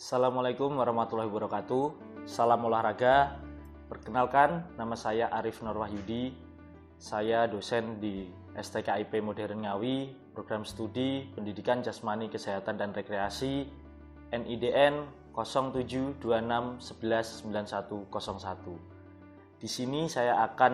Assalamualaikum warahmatullahi wabarakatuh. Salam olahraga. Perkenalkan, nama saya Arif Nur Wahyudi. Saya dosen di STKIP Modern Ngawi, Program Studi Pendidikan Jasmani Kesehatan dan Rekreasi, NIDN 0726119101. Di sini saya akan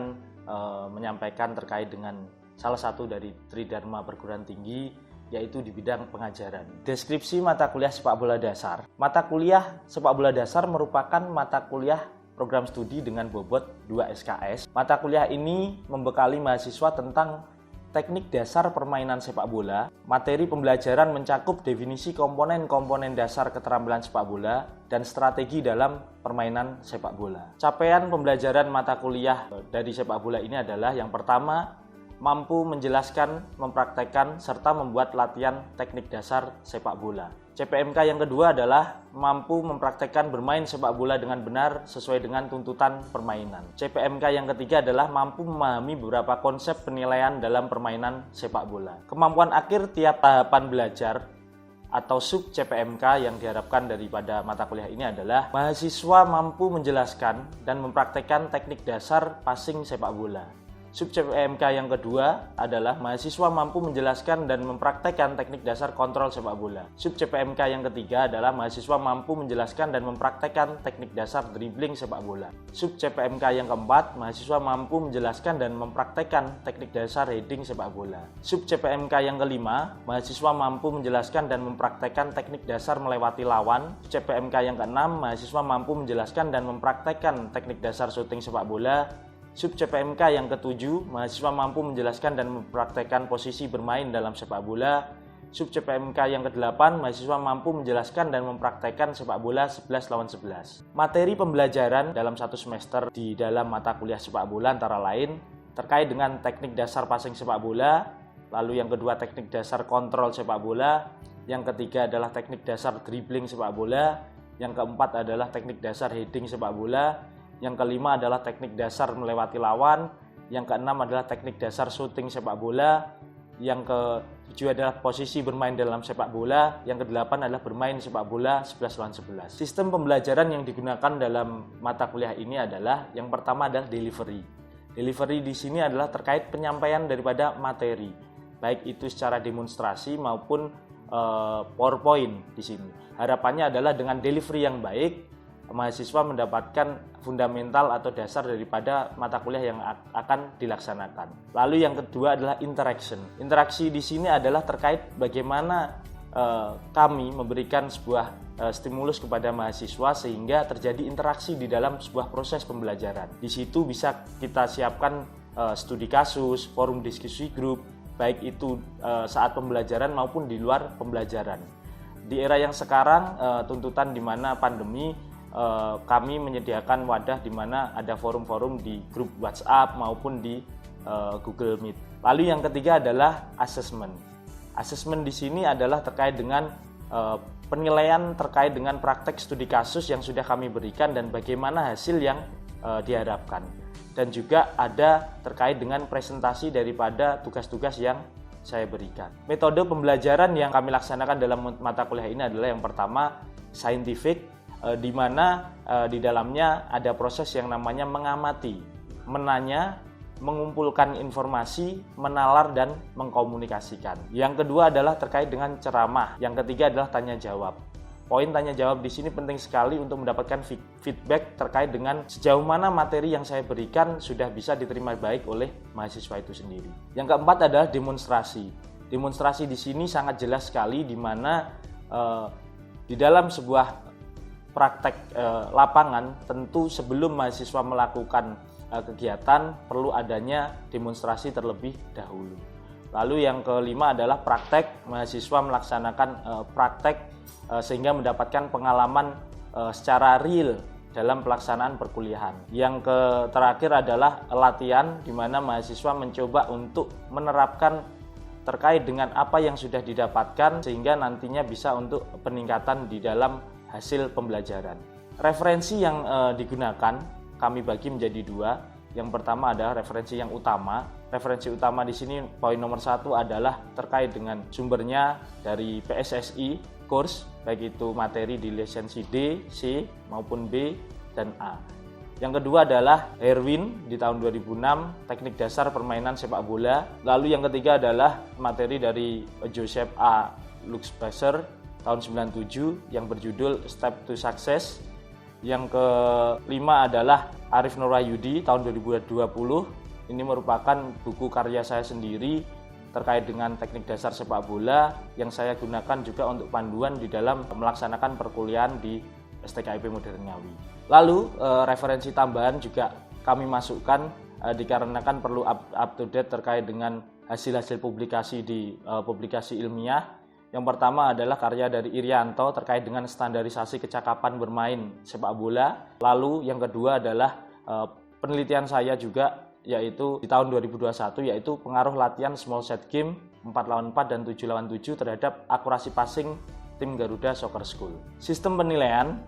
menyampaikan terkait dengan salah satu dari Tridharma Perguruan Tinggi, yaitu di bidang pengajaran. Deskripsi mata kuliah sepak bola dasar. Mata kuliah sepak bola dasar merupakan mata kuliah program studi dengan bobot 2 SKS. Mata kuliah ini membekali mahasiswa tentang teknik dasar permainan sepak bola. Materi pembelajaran mencakup definisi komponen-komponen dasar keterampilan sepak bola dan strategi dalam permainan sepak bola. Capaian pembelajaran mata kuliah dari sepak bola ini adalah yang pertama, mampu menjelaskan, mempraktekkan, serta membuat latihan teknik dasar sepak bola. CPMK yang kedua adalah mampu mempraktekkan bermain sepak bola dengan benar sesuai dengan tuntutan permainan. CPMK yang ketiga adalah mampu memahami beberapa konsep penilaian dalam permainan sepak bola. Kemampuan akhir tiap tahapan belajar atau sub CPMK yang diharapkan daripada mata kuliah ini adalah mahasiswa mampu menjelaskan dan mempraktekkan teknik dasar passing sepak bola. Sub CPMK yang kedua adalah mahasiswa mampu menjelaskan dan mempraktekkan teknik dasar kontrol sepak bola. Sub CPMK yang ketiga adalah mahasiswa mampu menjelaskan dan mempraktekkan teknik dasar dribbling sepak bola. Sub CPMK yang keempat, mahasiswa mampu menjelaskan dan mempraktekkan teknik dasar heading sepak bola. Sub CPMK yang kelima, mahasiswa mampu menjelaskan dan mempraktekkan teknik dasar melewati lawan. Sub CPMK yang keenam, mahasiswa mampu menjelaskan dan mempraktekkan teknik dasar shooting sepak bola. Sub CPMK yang ketujuh, mahasiswa mampu menjelaskan dan mempraktekkan posisi bermain dalam sepak bola. Sub CPMK yang kedelapan, mahasiswa mampu menjelaskan dan mempraktekkan sepak bola 11 lawan 11. Materi pembelajaran dalam satu semester di dalam mata kuliah sepak bola antara lain terkait dengan teknik dasar passing sepak bola, lalu yang kedua teknik dasar kontrol sepak bola, yang ketiga adalah teknik dasar dribbling sepak bola, yang keempat adalah teknik dasar heading sepak bola, yang kelima adalah teknik dasar melewati lawan, yang keenam adalah teknik dasar shooting sepak bola, yang ketujuh adalah posisi bermain dalam sepak bola, yang kedelapan adalah bermain sepak bola 11 lawan 11. Sistem pembelajaran yang digunakan dalam mata kuliah ini adalah yang pertama adalah delivery. Delivery di sini adalah terkait penyampaian daripada materi, baik itu secara demonstrasi maupun PowerPoint di sini. Harapannya adalah dengan delivery yang baik, mahasiswa mendapatkan fundamental atau dasar daripada mata kuliah yang akan dilaksanakan. Lalu yang kedua adalah interaction. Interaksi di sini adalah terkait bagaimana kami memberikan sebuah stimulus kepada mahasiswa sehingga terjadi interaksi di dalam sebuah proses pembelajaran. Di situ bisa kita siapkan studi kasus, forum diskusi grup, baik itu saat pembelajaran maupun di luar pembelajaran. Di era yang sekarang, tuntutan di mana pandemi, kami menyediakan wadah di mana ada forum-forum di grup WhatsApp maupun di Google Meet. Lalu yang ketiga adalah assessment. Assessment di sini adalah terkait dengan penilaian terkait dengan praktek studi kasus yang sudah kami berikan dan bagaimana hasil yang diharapkan. Dan juga ada terkait dengan presentasi daripada tugas-tugas yang saya berikan. Metode pembelajaran yang kami laksanakan dalam mata kuliah ini adalah yang pertama scientific, di mana di dalamnya ada proses yang namanya mengamati, menanya, mengumpulkan informasi, menalar dan mengkomunikasikan. Yang kedua adalah terkait dengan ceramah. Yang ketiga adalah tanya jawab. Poin tanya jawab di sini penting sekali untuk mendapatkan feedback terkait dengan sejauh mana materi yang saya berikan sudah bisa diterima baik oleh mahasiswa itu sendiri. Yang keempat adalah demonstrasi. Demonstrasi di sini sangat jelas sekali di mana di dalam sebuah praktek lapangan tentu sebelum mahasiswa melakukan kegiatan perlu adanya demonstrasi terlebih dahulu. Lalu yang kelima adalah praktek, mahasiswa melaksanakan praktek sehingga mendapatkan pengalaman secara real dalam pelaksanaan perkuliahan. Yang terakhir adalah latihan di mana mahasiswa mencoba untuk menerapkan terkait dengan apa yang sudah didapatkan sehingga nantinya bisa untuk peningkatan di dalam hasil pembelajaran. Referensi yang digunakan kami bagi menjadi dua. Yang pertama adalah referensi yang utama. Referensi utama di sini poin nomor 1 adalah terkait dengan sumbernya dari PSSI course, baik itu materi di lisensi D, C, maupun B, dan A. Yang kedua adalah Herwin di tahun 2006, teknik dasar permainan sepak bola. Lalu yang ketiga adalah materi dari Joseph A. Luxbaser tahun 97 yang berjudul Step to Success. Yang kelima adalah Arif Nur Wahyudi tahun 2020. Ini merupakan buku karya saya sendiri terkait dengan teknik dasar sepak bola yang saya gunakan juga untuk panduan di dalam melaksanakan perkuliahan di STKIP Modern Ngawi. Lalu referensi tambahan juga kami masukkan dikarenakan perlu up to date terkait dengan hasil-hasil publikasi di publikasi ilmiah. Yang pertama adalah karya dari Irianto terkait dengan standarisasi kecakapan bermain sepak bola. Lalu yang kedua adalah penelitian saya juga yaitu di tahun 2021 yaitu pengaruh latihan small set game 4 lawan 4 dan 7 lawan 7 terhadap akurasi passing tim Garuda Soccer School. Sistem penilaian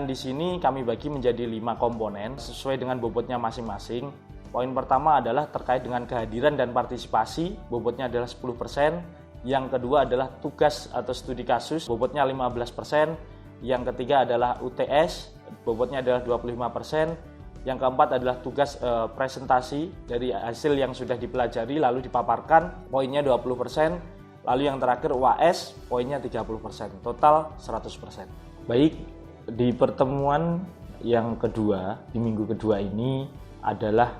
di sini kami bagi menjadi 5 komponen sesuai dengan bobotnya masing-masing. Poin pertama adalah terkait dengan kehadiran dan partisipasi, bobotnya adalah 10%. Yang kedua adalah tugas atau studi kasus, bobotnya 15%. Yang ketiga adalah UTS, bobotnya adalah 25%. Yang keempat adalah tugas presentasi dari hasil yang sudah dipelajari lalu dipaparkan, poinnya 20%. Lalu yang terakhir UAS, poinnya 30%, total 100%. Baik, di pertemuan yang kedua, di minggu kedua ini adalah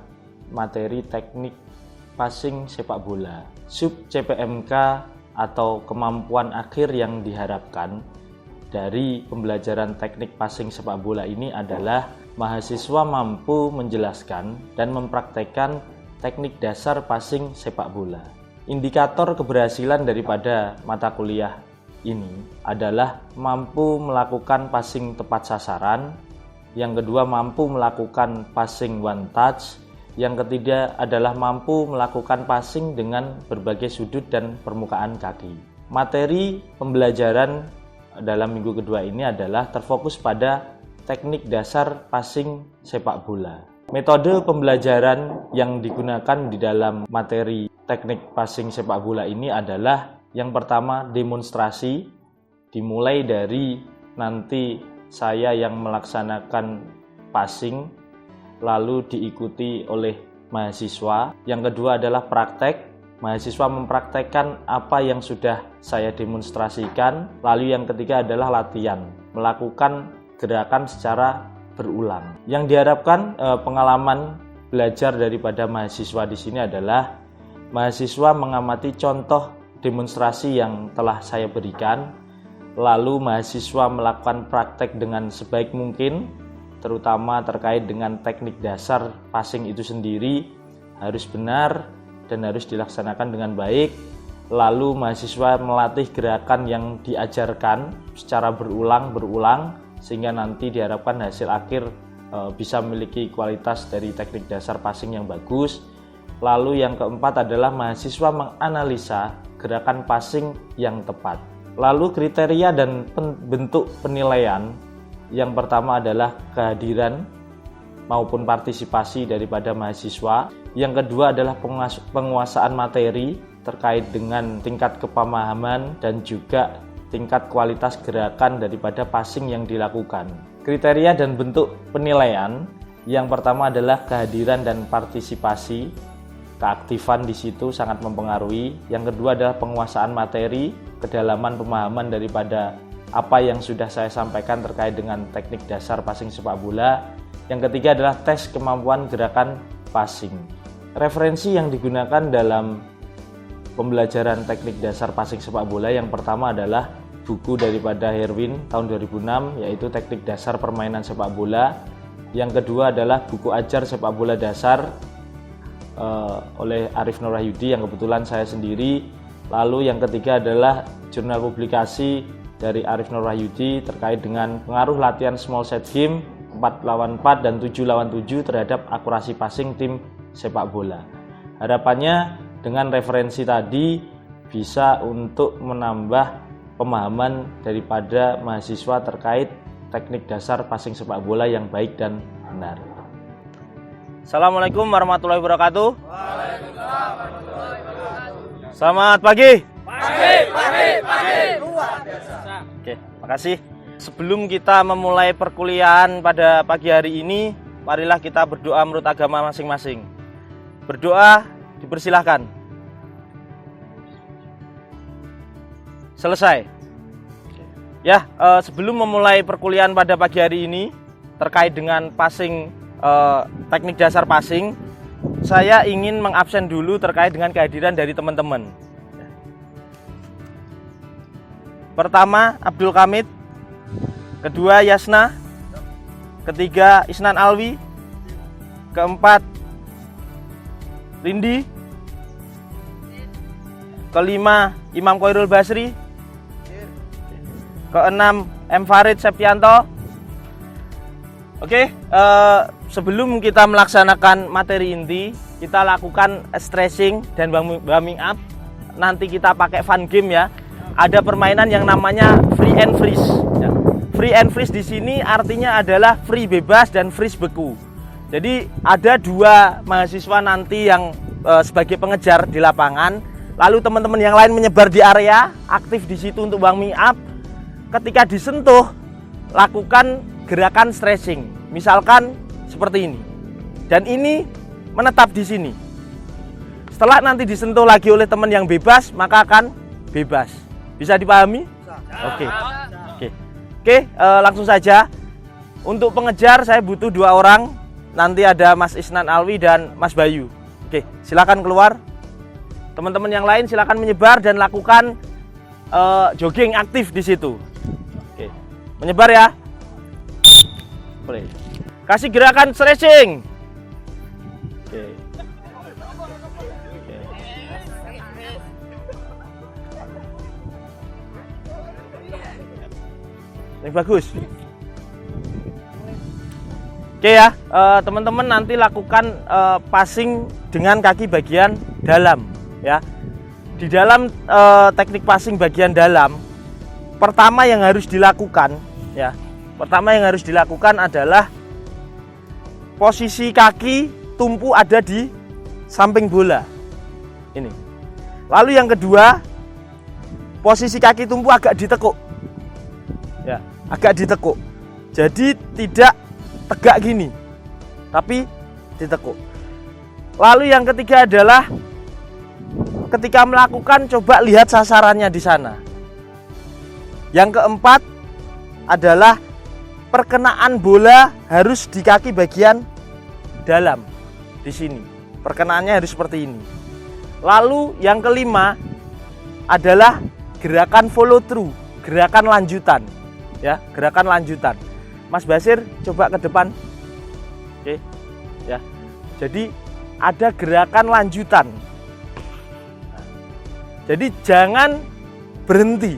materi teknik passing sepak bola. Sub CPMK atau kemampuan akhir yang diharapkan dari pembelajaran teknik passing sepak bola ini adalah mahasiswa mampu menjelaskan dan mempraktekkan teknik dasar passing sepak bola. Indikator keberhasilan daripada mata kuliah ini adalah mampu melakukan passing tepat sasaran, yang kedua mampu melakukan passing one touch, yang ketiga adalah mampu melakukan passing dengan berbagai sudut dan permukaan kaki. Materi pembelajaran dalam minggu kedua ini adalah terfokus pada teknik dasar passing sepak bola. Metode pembelajaran yang digunakan di dalam materi teknik passing sepak bola ini adalah yang pertama demonstrasi, dimulai dari nanti saya yang melaksanakan passing lalu diikuti oleh mahasiswa. Yang kedua adalah praktek, mahasiswa mempraktekkan apa yang sudah saya demonstrasikan. Lalu yang ketiga adalah latihan, melakukan gerakan secara berulang. Yang diharapkan pengalaman belajar daripada mahasiswa di sini adalah mahasiswa mengamati contoh demonstrasi yang telah saya berikan, lalu mahasiswa melakukan praktek dengan sebaik mungkin, terutama terkait dengan teknik dasar passing itu sendiri harus benar dan harus dilaksanakan dengan baik. Lalu mahasiswa melatih gerakan yang diajarkan secara berulang sehingga nanti diharapkan hasil akhir bisa memiliki kualitas dari teknik dasar passing yang bagus. Lalu yang keempat adalah mahasiswa menganalisa gerakan passing yang tepat. Lalu kriteria dan bentuk penilaian, yang pertama adalah kehadiran maupun partisipasi daripada mahasiswa. Yang kedua adalah penguasaan materi terkait dengan tingkat kepemahaman dan juga tingkat kualitas gerakan daripada passing yang dilakukan. Kriteria dan bentuk penilaian, yang pertama adalah kehadiran dan partisipasi. Keaktifan di situ sangat mempengaruhi. Yang kedua adalah penguasaan materi, kedalaman pemahaman daripada apa yang sudah saya sampaikan terkait dengan teknik dasar passing sepak bola. Yang ketiga adalah tes kemampuan gerakan passing. Referensi yang digunakan dalam pembelajaran teknik dasar passing sepak bola yang pertama adalah buku daripada Herwin tahun 2006 yaitu Teknik Dasar Permainan Sepak Bola. Yang kedua adalah buku ajar sepak bola dasar oleh Arif Nur Wahyudi yang kebetulan saya sendiri. Lalu yang ketiga adalah jurnal publikasi dari Arif Nur Wahyudi terkait dengan pengaruh latihan small set game 4 lawan 4 dan 7 lawan 7 terhadap akurasi passing tim sepak bola. Harapannya dengan referensi tadi bisa untuk menambah pemahaman daripada mahasiswa terkait teknik dasar passing sepak bola yang baik dan benar. Assalamualaikum warahmatullahi wabarakatuh. Waalaikumsalam warahmatullahi wabarakatuh. Selamat pagi. Pagi. Luar biasa. Makasih. Sebelum kita memulai perkuliahan pada pagi hari ini, marilah kita berdoa menurut agama masing-masing. Berdoa dipersilahkan. Selesai. Ya, sebelum memulai perkuliahan pada pagi hari ini terkait dengan passing, teknik dasar passing, saya ingin mengabsen dulu terkait dengan kehadiran dari teman-teman. Pertama, Abdul Kamid. Kedua, Yasna. Ketiga, Isnan Alwi. Keempat, Rindi. Kelima, Imam Koirul Basri. Keenam, M. Farid Septianto. Oke, sebelum kita melaksanakan materi inti, kita lakukan stretching dan warming up. Nanti kita pakai fun game ya. Ada permainan yang namanya free and freeze. Ya. Free and freeze di sini artinya adalah free bebas dan freeze beku. Jadi ada dua mahasiswa nanti yang sebagai pengejar di lapangan, lalu teman-teman yang lain menyebar di area, aktif di situ untuk warming up. Ketika disentuh, lakukan gerakan stretching. Misalkan seperti ini. Dan ini menetap di sini. Setelah nanti disentuh lagi oleh teman yang bebas, maka akan bebas. Bisa dipahami? Oke, langsung saja. Untuk pengejar saya butuh 2 orang. Nanti ada Mas Isnan Alwi dan Mas Bayu. Oke, silakan keluar. Teman-teman yang lain silakan menyebar dan lakukan jogging aktif di situ. Oke, menyebar ya. Boleh. Kasih gerakan stretching. Oke. Ini bagus. Oke ya, teman-teman nanti lakukan passing dengan kaki bagian dalam ya. Di dalam teknik passing bagian dalam, pertama yang harus dilakukan ya. Pertama yang harus dilakukan adalah posisi kaki tumpu ada di samping bola. Ini. Lalu yang kedua, posisi kaki tumpu agak ditekuk. Ya, agak ditekuk. Jadi tidak tegak gini, tapi ditekuk. Lalu yang ketiga adalah ketika melakukan, coba lihat sasarannya di sana. Yang keempat adalah perkenaan bola harus di kaki bagian dalam di sini. Perkenaannya harus seperti ini. Lalu yang kelima adalah gerakan follow through, gerakan lanjutan. Ya, gerakan lanjutan. Mas Basir coba ke depan. Oke. Ya. Jadi ada gerakan lanjutan. Jadi jangan berhenti,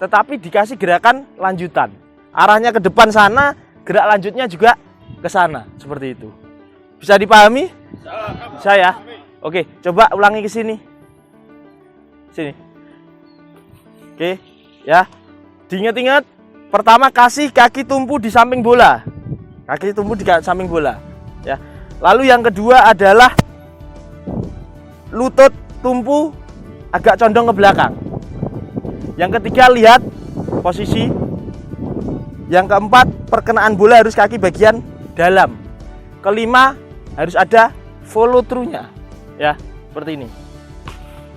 tetapi dikasih gerakan lanjutan. Arahnya ke depan sana, gerak lanjutnya juga ke sana, seperti itu. Bisa dipahami? Bisa ya? Oke, coba ulangi ke sini. Sini. Oke, ya. Diingat-ingat, pertama kasih kaki tumpu di samping bola. Kaki tumpu di samping bola, ya. Lalu yang kedua adalah lutut tumpu agak condong ke belakang. Yang ketiga, lihat posisi. Yang keempat, perkenaan bola harus kaki bagian dalam. Kelima, harus ada follow through-nya. Ya, seperti ini.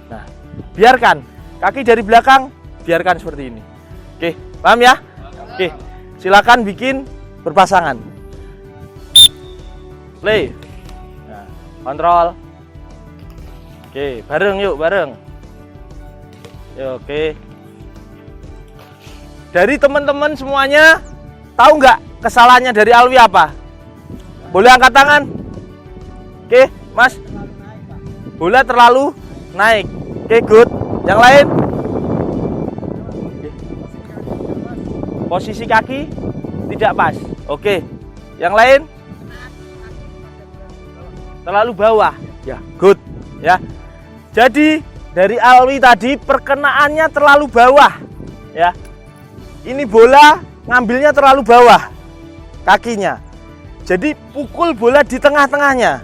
Nah, biarkan kaki dari belakang, biarkan seperti ini. Oke, paham ya? Oke, silakan bikin berpasangan. Play. Nah, kontrol. Oke, bareng yuk, bareng. Yuk, oke. Dari teman-teman semuanya, tahu nggak kesalahannya dari Alwi apa? Boleh angkat tangan? Oke, Mas. Bola terlalu naik. Oke, good. Yang lain? Posisi kaki tidak pas. Oke. Yang lain? Terlalu bawah. Ya, good. Ya. Jadi dari Alwi tadi perkenaannya terlalu bawah. Ya. Ini bola ngambilnya terlalu bawah kakinya. Jadi pukul bola di tengah-tengahnya.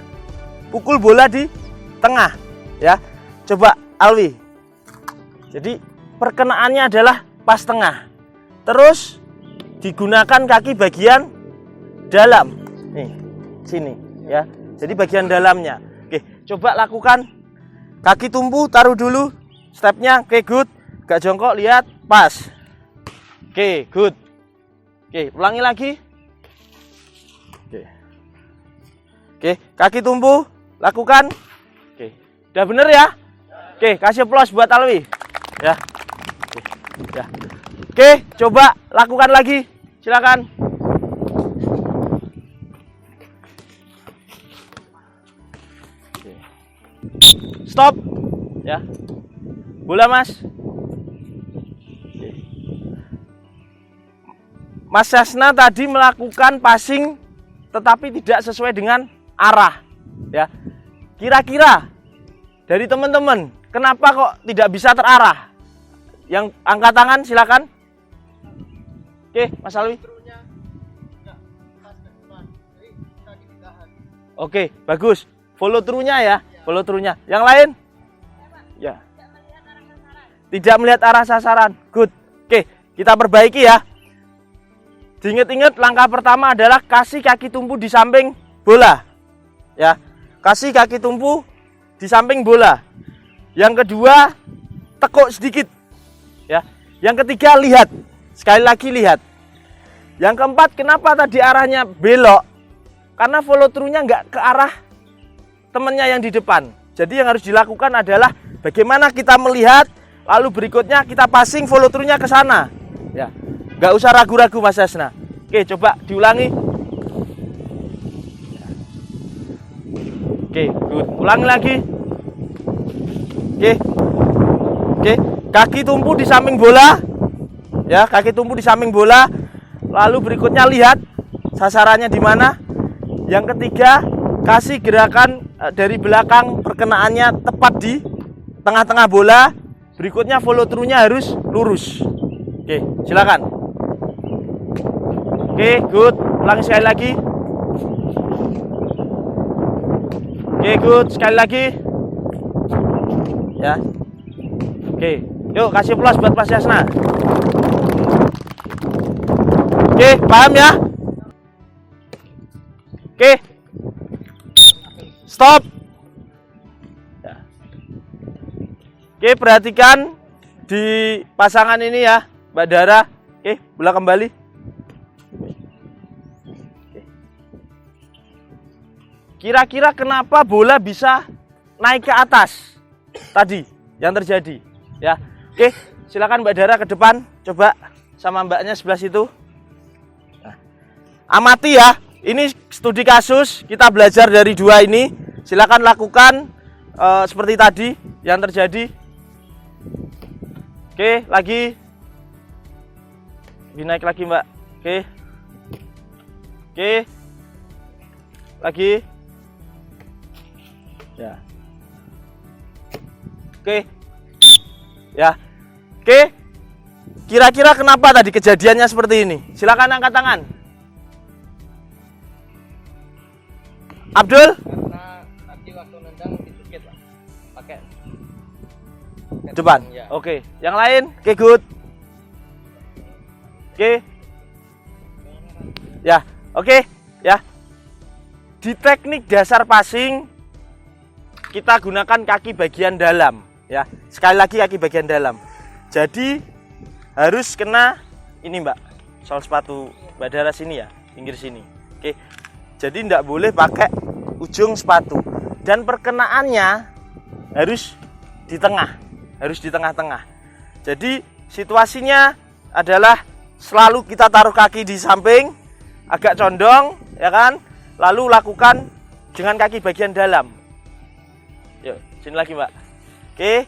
Pukul bola di tengah, ya. Coba Alwi. Jadi perkenaannya adalah pas tengah. terus digunakan kaki bagian dalam. Nih, sini ya. Jadi bagian dalamnya. Oke, coba lakukan. Kaki tumpu taruh dulu. Stepnya, oke, good. Gak jongkok, lihat, pas. Oke, good. Oke, ulangi lagi. Oke, kaki tumpu, lakukan. Oke, udah bener ya? Oke, kasih applause buat Alwi. Ya. Oke, ya. Oke, coba lakukan lagi. Silakan. Oke. Stop. Ya. Bola, Mas. Oke. Mas Sasna tadi melakukan passing tetapi tidak sesuai dengan arah. Ya. Kira-kira dari teman-teman, kenapa kok tidak bisa terarah? Yang angkat tangan silakan. Oke, Mas Alwi. Oke, bagus. Follow through-nya ya, follow through-nya. Yang lain? Ya. Tidak melihat arah sasaran. Good. Oke, kita perbaiki ya. Diingat-ingat langkah pertama adalah kasih kaki tumpu di samping bola. Ya. Kasih kaki tumpu di samping bola. Yang kedua, tekuk sedikit. Ya. Yang ketiga, lihat. Sekali lagi lihat. Yang keempat, kenapa tadi arahnya belok? Karena follow through-nya nggak ke arah temannya yang di depan. Jadi yang harus dilakukan adalah bagaimana kita melihat, lalu berikutnya kita passing follow through-nya ke sana. Ya. Nggak usah ragu-ragu Mas Sasna. Oke, coba diulangi. Oke, good. Ulangi lagi. Oke, kaki tumpu di samping bola. Ya, kaki tumpu di samping bola. Lalu berikutnya lihat sasarannya di mana. Yang ketiga, kasih gerakan dari belakang, perkenaannya tepat di tengah-tengah bola. Berikutnya follow through-nya harus lurus. Oke, silakan. Oke, good. Ulangi sekali lagi. Oke, good. Sekali lagi. Ya. Oke, yuk kasih plus buat Mas Yasna. Oke, paham ya? Oke. Stop. Ya. Oke, perhatikan di pasangan ini ya, Mbak Dara. Oke, bola kembali. Kira-kira kenapa bola bisa naik ke atas tadi yang terjadi? Ya, oke, silakan Mbak Dara ke depan, coba sama mbaknya sebelah situ. Nah, amati ya, ini studi kasus, kita belajar dari dua ini. Silakan lakukan seperti tadi yang terjadi. Oke, lagi. Naik lagi Mbak. Oke, lagi. Ya. Oke. Ya. Oke. Kira-kira kenapa tadi kejadiannya seperti ini? Silakan angkat tangan. Abdul? Karena tadi waktu nendang dikit Pak. Pakai depan. Ya. Oke. Yang lain? Oke, good. Oke. Ya. Oke. Ya. Di teknik dasar passing kita gunakan kaki bagian dalam ya. Sekali lagi kaki bagian dalam. Jadi harus kena ini Mbak, sol sepatu Mbak Dara sini ya, pinggir sini. Oke. Jadi tidak boleh pakai ujung sepatu. Dan perkenaannya harus di tengah. Harus di tengah-tengah. Jadi situasinya adalah selalu kita taruh kaki di samping, agak condong ya kan. Lalu lakukan dengan kaki bagian dalam. Yuk, sini lagi Mbak. Oke,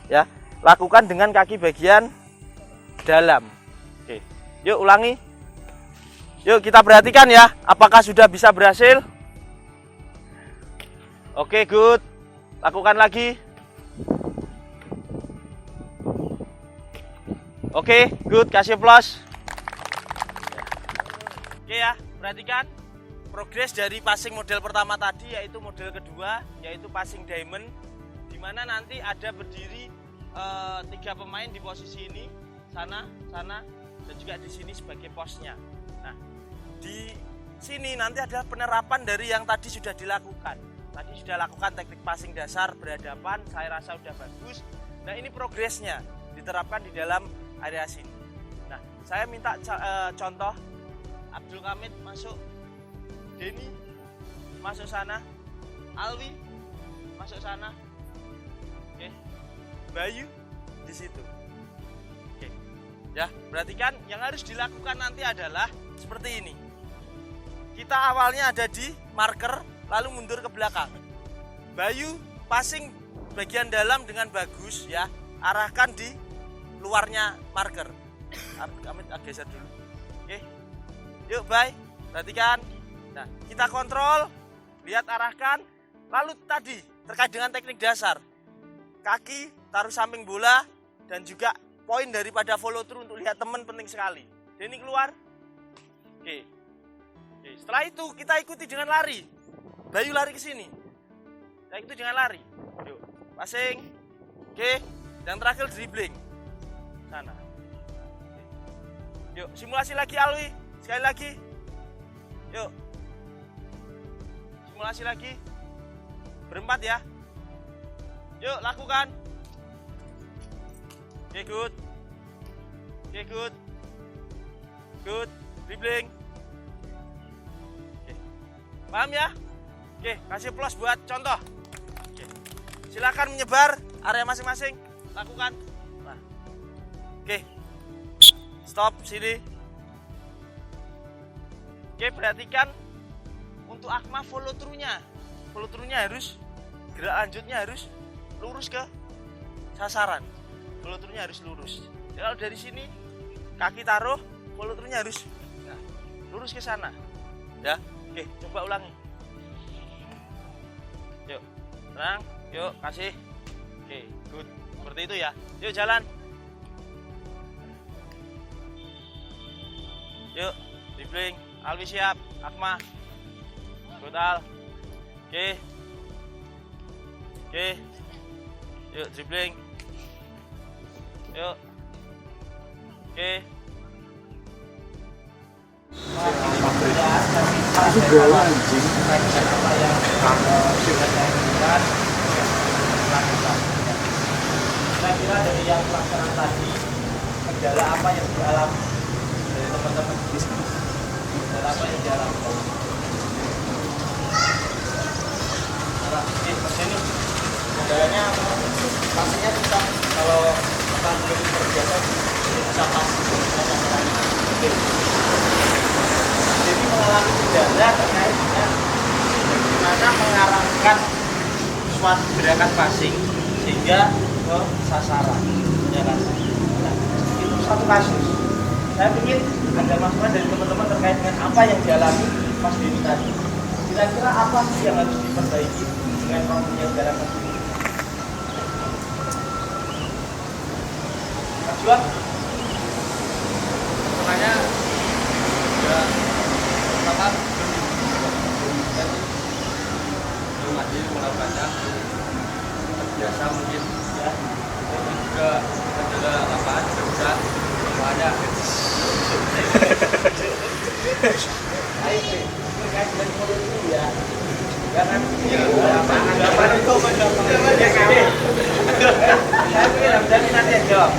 ya. Lakukan dengan kaki bagian dalam. Oke, yuk ulangi. Yuk kita perhatikan ya, apakah sudah bisa berhasil? Oke, good. Lakukan lagi. Oke, good. Kasih plus. Oke ya, perhatikan progres dari passing model pertama tadi, yaitu model kedua, yaitu passing diamond, di mana nanti ada berdiri 3 pemain di posisi ini, sana, dan juga di sini sebagai posnya. Nah, di sini nanti ada penerapan dari yang tadi sudah dilakukan. Tadi sudah lakukan teknik passing dasar berhadapan, saya rasa sudah bagus. Nah, ini progresnya diterapkan di dalam area sini. Nah, saya minta contoh. Abdul Hamid masuk, Denny masuk sana, Alwi masuk sana, oke, Bayu di situ. Oke, ya, perhatikan yang harus dilakukan nanti adalah seperti ini. Kita awalnya ada di marker, lalu mundur ke belakang. Bayu passing bagian dalam dengan bagus ya, arahkan di luarnya marker. Amit geser dulu. Oke, yuk bye, perhatikan. Nah, kita kontrol, lihat, arahkan. Lalu tadi terkait dengan teknik dasar, kaki taruh samping bola dan juga poin daripada follow through untuk lihat teman penting sekali. Denny keluar. Oke. Setelah itu kita ikuti dengan lari. Bayu lari ke sini. Kita ikuti dengan lari. Yuk, passing. Oke, yang terakhir dribbling. Sana. Oke. Yuk, simulasi lagi Alwi. Sekali lagi. Yuk. Simulasi lagi. Berempat ya. Yuk, lakukan. Oke, good. Oke, good. Good. Dribbling. Oke. Paham ya? Oke, kasih plus buat contoh. Oke. Silakan menyebar area masing-masing. Lakukan. Nah. Oke. Stop sini. Oke, perhatikan untuk Akma follow through-nya. Follow through-nya harus, gerak lanjutnya harus lurus ke sasaran. Follow through-nya harus lurus. Kalau dari sini kaki taruh, follow through-nya harus lurus ke sana. Ya. Oke, coba ulangi. Yuk, tenang. Yuk, kasih. Oke, good. Seperti itu ya. Yuk, jalan. Yuk, dribbling. Alwi siap, Akma. Good, Al. Oke. Oke. Yuk, dribbling. Yuk. Oke. Kira-kira dari yang pelaksanaan tadi, kendala apa yang dialami dari teman-teman di sini? Kendala apa yang dialami? Ini kendalanya pastinya kita kalau kita belum terbiasa bisa pasti jadi mengalami kendala terkait dengan bagaimana mengarahkan suatu gerakan passing sehingga ke sasaran. Ya kan? Nah, itu satu kasus. Saya ingin ada masukan dari teman-teman terkait dengan apa yang dialami Mas Denny tadi. Kira-kira apa sih yang harus diperbaiki dengan problemnya gerakan ini? Mas Juan? Sebenarnya ya pertama belum aja melakukannya biasa mungkin ya, dan juga kendala lapangan juga bisa semuanya. Ayo, terkait dengan politik ya. Jangan Lapangan itu saya pikir Hamdani nanti yang jawab.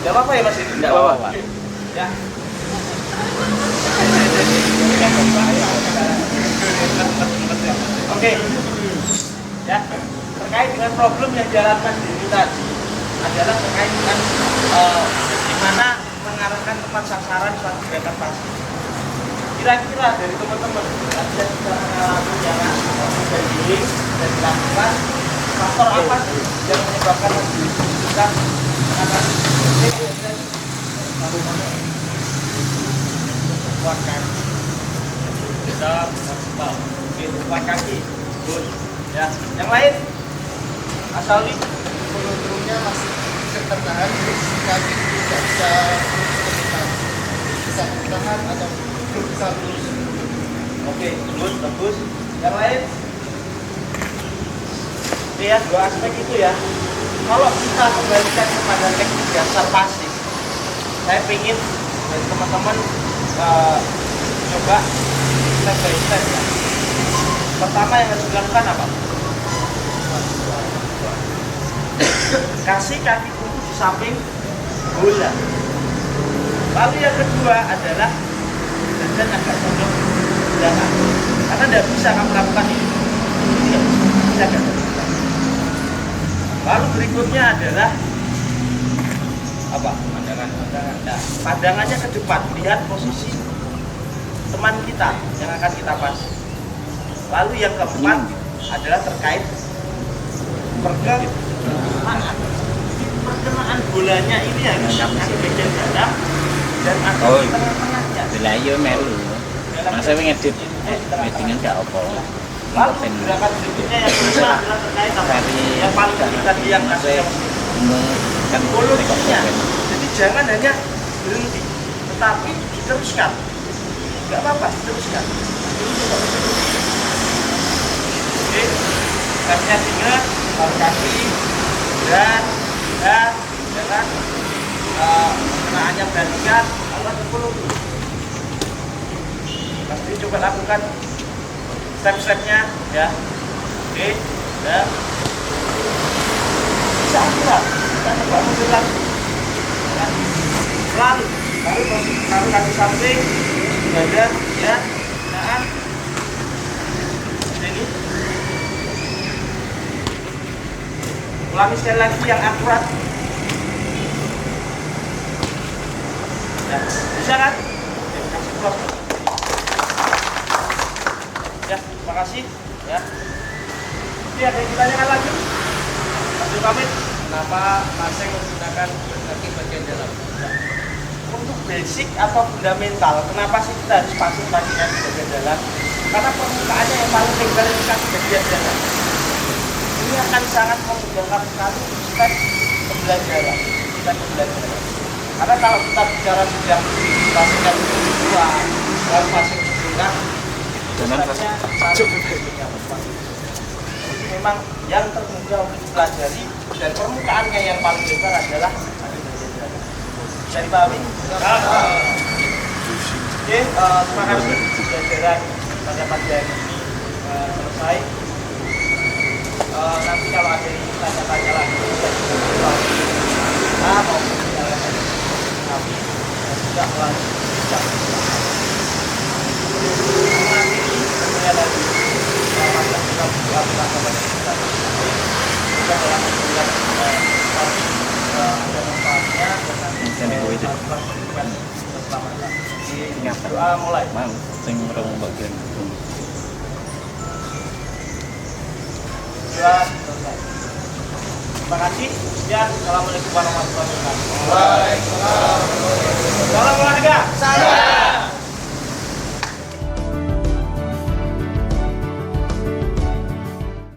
Gak apa-apa ya Mas? Tidak apa-apa. Ya. Oke. Ya, terkait dengan problem yang dialami Denny tadi adalah terkait dengan bagaimana mengarahkan tempat sasaran suatu gerakan passing. Kira-kira dari teman-teman tadi yang sudah mengalami jalan dari dan dilakukan, faktor apa sih yang menyebabkan kita mengatasi kuat kaki? bisa maksimal. Oke, kuat kaki. Good. Ya, yang lain? Asal nih. Follow-through-nya masih tertahan, terus kaki tidak bisa bertahan atau belum bisa lurus. Oke, good, bagus. Yang lain? Oke ya, dua aspek itu ya. Kalau kita kembalikan kepada teknik dasar passing, saya ingin dari teman-teman coba step by step ya. Pertama yang harus dilakukan apa? Kasih kaki kuku di samping bola. Lalu yang kedua adalah dan agak condong belakang. Karena tidak bisa kamu lakukan ini. Tidak bisa. Lalu berikutnya adalah apa? Pandangan. Nah, pandangannya ke depan, lihat posisi teman kita yang akan kita pas. Lalu yang keempat adalah terkait perkenaan bolanya ini ya, kaki bagian dalam dan atau tengah-tengahnya. Belayo melu. Masa ngedit meetingan gak apa. Lalu gerakan berikutnya yang kedua adalah terkait apa? Yang paling penting tadi yang kasih kan psikologinya. Jadi jangan hanya berhenti, tetapi diteruskan. Gak apa-apa, diteruskan. Oke, stepnya tinggal, taruh kaki, dan jalan, kenaannya perhatikan, Allah terpuluh. Pasti coba lakukan step-stepnya ya. Oke, ya. Bisa akurat, kita coba mundur lagi. Lalu taruh kaki samping, dada, ya, nah, ini. Ulangi sekali lagi yang akurat. Ya, bisa kan? Ya, kasih close. Ya, terima kasih. Ya. Ini ada yang ditanyakan lagi? Lanjut pamit. Kenapa paseng menggunakan kaki bagian dalam? Untuk basic atau fundamental, kenapa sih kita harus pasang kaki bagian dalam? Karena permukaannya yang paling lebar itu kaki bagian dalam. Ini akan sangat memudahkan sekali step pembelajaran. Karena kalau kita bicara bidang pasang kaki kedua, lalu pasang tengah, jadi memang yang termudah untuk dipelajari dan permukaannya yang paling lebar adalah kaki bagian dalam. Bisa dipahami? Oke, terima kasih pembelajaran pada pagi hari ini selesai. Nanti kalau ada yang tanya-tanya lagi bisa dihubungi kita maupun kami sudah melanjutkan. Mengakhiri sebenarnya lagi masa kita buka pada kita juga dalam bulan kami ada manfaatnya dan nanti melakukan keselamatan. Doa mulai. Mau sing rong bagian. Doa selesai. Terima kasih. Sekian. Assalamualaikum warahmatullahi wabarakatuh. Waalaikumsalam. Salam olahraga. Salam.